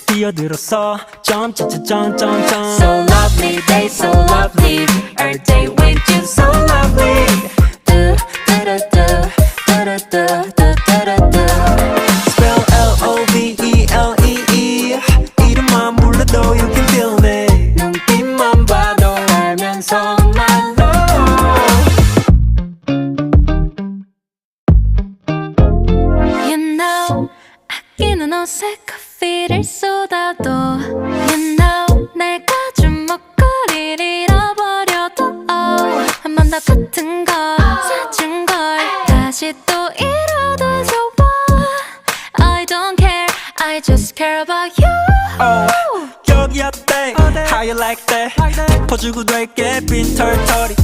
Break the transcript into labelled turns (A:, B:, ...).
A: 뛰어들어서 jump jump jump jump jump.
B: So lovely, they so lovely. Every day with you, so lovely. Do do do do do do do do do.
A: Spell L-O-V-E-L-E-E. 이름만 불러도 you can feel it.
B: 눈빛만 봐도 알면서 말로. You know, 아끼는 옷에 커피를 쏟아도 You know, 내가 주먹거리를 잃어버려도 한 번 더 같은 걸 사준 걸 다시 또 잃어도 좋아. I don't care, I just care about you.
A: 여기 어때? How you like that? 퍼주고 될게 빈 털털이